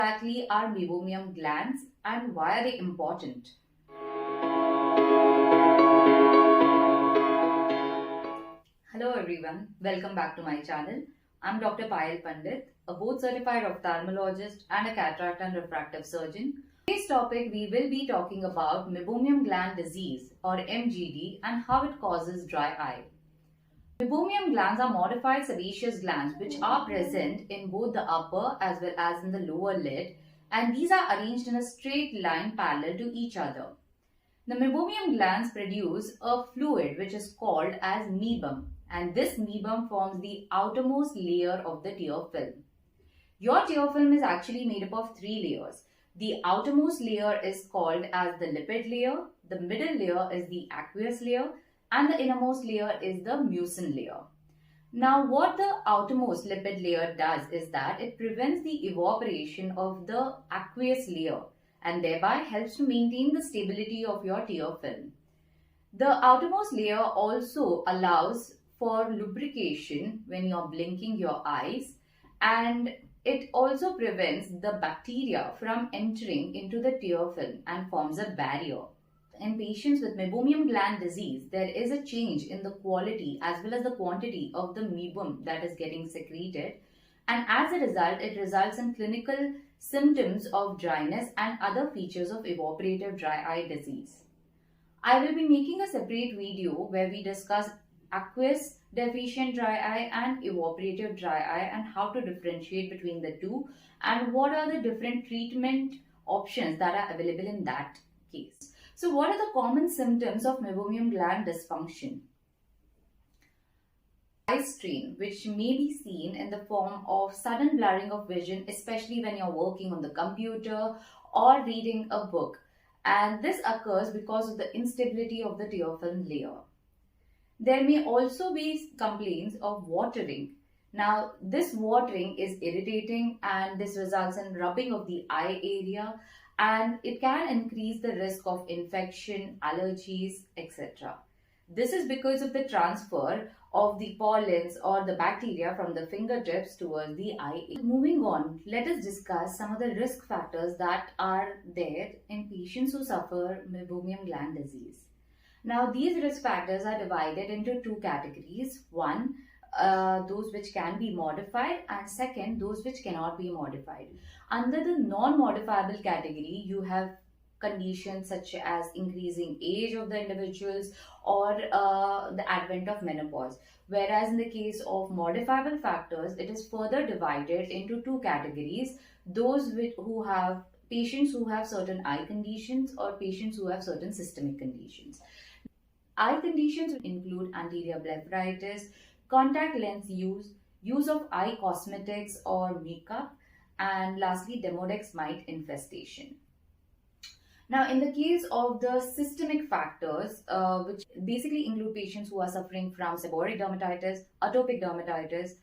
Exactly are meibomium glands and why are they important? Hello everyone, welcome back to my channel. I'm Dr. PayalPandit, a board certified ophthalmologist and a cataract and refractive surgeon. Today's topic we will be talking about meibomium gland disease or MGD and how it causes dry eye. Meibomium glands are modified sebaceous glands which are present in both the upper as well as in the lower lid, and these are arranged in a straight line parallel to each other. The meibomium glands produce a fluid which is called as meibum, and this meibum forms the outermost layer of the tear film. Your tear film is actually made up of 3 layers. The outermost layer is called as the lipid layer, the middle layer is the aqueous layer, and the innermost layer is the mucin layer. Now, what the outermost lipid layer does is that it prevents the evaporation of the aqueous layer and thereby helps to maintain the stability of your tear film. The outermost layer also allows for lubrication when you're blinking your eyes, and it also prevents the bacteria from entering into the tear film and forms a barrier. In patients with meibomium gland disease, there is a change in the quality as well as the quantity of the meibum that is getting secreted, and as a result, it results in clinical symptoms of dryness and other features of evaporative dry eye disease. I will be making a separate video where we discuss aqueous deficient dry eye and evaporative dry eye and how to differentiate between the two and what are the different treatment options that are available in that case. So what are the common symptoms of meibomium gland dysfunction? Eye strain, which may be seen in the form of sudden blurring of vision, especially when you're working on the computer or reading a book. And this occurs because of the instability of the tear film layer. There may also be complaints of watering. Now, this watering is irritating and this results in rubbing of the eye area, and it can increase the risk of infection, allergies, etc. This is because of the transfer of the pollens or the bacteria from the fingertips towards the eye. Moving on, let us discuss some of the risk factors that are there in patients who suffer meibomium gland disease. Now, these risk factors are divided into 2 categories. One, those which can be modified, and second, those which cannot be modified. Under the non-modifiable category, you have conditions such as increasing age of the individuals or the advent of menopause. Whereas in the case of modifiable factors, it is further divided into 2 categories. Those who have patients who have certain eye conditions or patients who have certain systemic conditions. Eye conditions include anterior blepharitis, contact lens use of eye cosmetics or makeup, and lastly, Demodex mite infestation. Now, in the case of the systemic factors, which basically include patients who are suffering from seborrheic dermatitis, atopic dermatitis,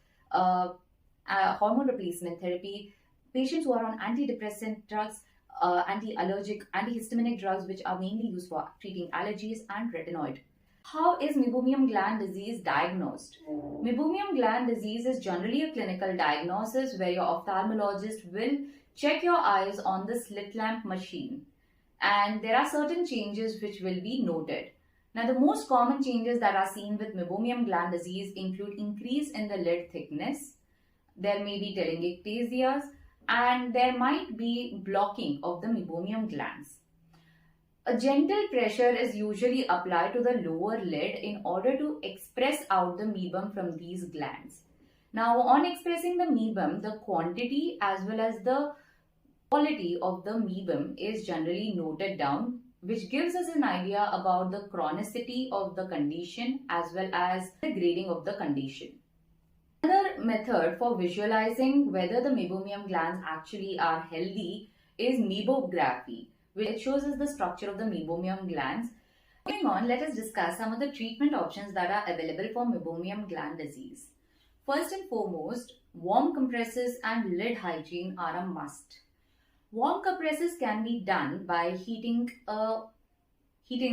hormone replacement therapy, patients who are on antidepressant drugs, anti-allergic, antihistaminic drugs, which are mainly used for treating allergies, and retinoid. How is meibomium gland disease diagnosed? Meibomium gland disease is generally a clinical diagnosis where your ophthalmologist will check your eyes on the slit lamp machine, and there are certain changes which will be noted. Now, the most common changes that are seen with meibomium gland disease include increase in the lid thickness, there may be telangiectasias, and there might be blocking of the meibomium glands. A gentle pressure is usually applied to the lower lid in order to express out the meibum from these glands. Now, on expressing the meibum, the quantity as well as the quality of the meibum is generally noted down, which gives us an idea about the chronicity of the condition as well as the grading of the condition. Another method for visualizing whether the meibomium glands actually are healthy is meibography, which shows us the structure of the meibomium glands. Moving on, let us discuss some of the treatment options that are available for meibomium gland disease. First and foremost, warm compresses and lid hygiene are a must. Warm compresses can be done by heating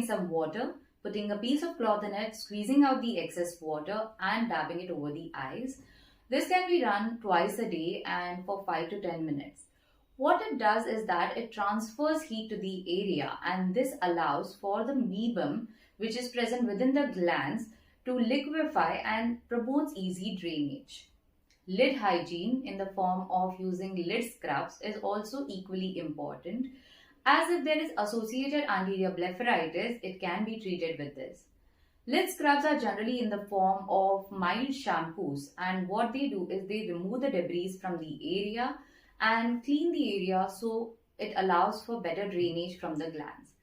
some water, putting a piece of cloth in it, squeezing out the excess water and dabbing it over the eyes. This can be done twice a day and for 5 to 10 minutes. What it does is that it transfers heat to the area, and this allows for the meibum, which is present within the glands, to liquefy and promotes easy drainage. Lid hygiene in the form of using lid scrubs is also equally important, as if there is associated anterior blepharitis, it can be treated with this. Lid scrubs are generally in the form of mild shampoos, and what they do is they remove the debris from the area and clean the area, so it allows for better drainage from the glands.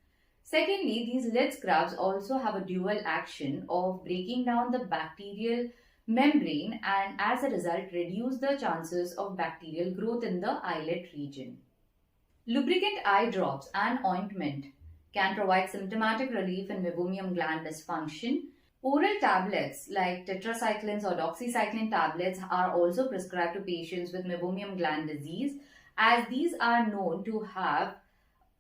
Secondly, these lid scrubs also have a dual action of breaking down the bacterial membrane and as a result reduce the chances of bacterial growth in the eyelid region. Lubricant eye drops and ointment can provide symptomatic relief in meibomium gland dysfunction. Oral tablets like tetracyclines or doxycycline tablets are also prescribed to patients with meibomium gland disease, as these are known to have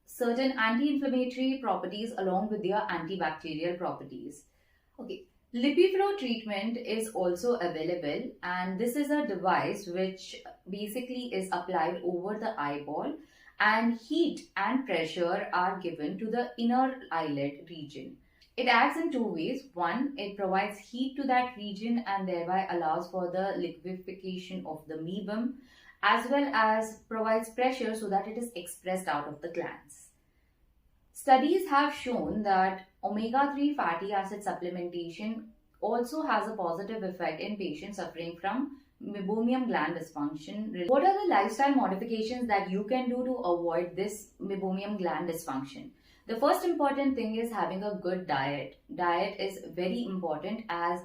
certain anti-inflammatory properties along with their antibacterial properties. Okay, LIPIFLOW treatment is also available, and this is a device which basically is applied over the eyeball, and heat and pressure are given to the inner eyelid region. It acts in two ways. One, it provides heat to that region and thereby allows for the liquefaction of the meibum, as well as provides pressure so that it is expressed out of the glands. Studies have shown that omega-3 fatty acid supplementation also has a positive effect in patients suffering from meibomium gland dysfunction. What are the lifestyle modifications that you can do to avoid this meibomium gland dysfunction? The first important thing is having a good diet. Diet is very important, as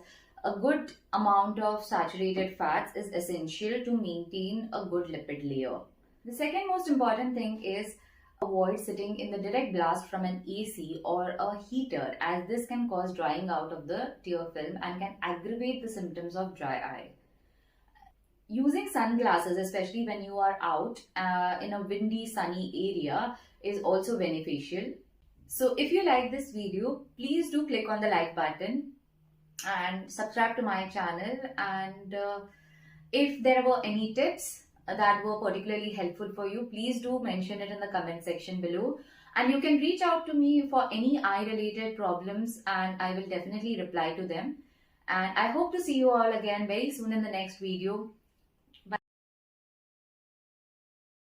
a good amount of saturated fats is essential to maintain a good lipid layer. The second most important thing is avoid sitting in the direct blast from an AC or a heater, as this can cause drying out of the tear film and can aggravate the symptoms of dry eye. Using sunglasses, especially when you are out in a windy, sunny area, is also beneficial. So if you like this video, please do click on the like button and subscribe to my channel. And if there were any tips that were particularly helpful for you, please do mention it in the comment section below. And you can reach out to me for any eye related problems and I will definitely reply to them. And I hope to see you all again very soon in the next video.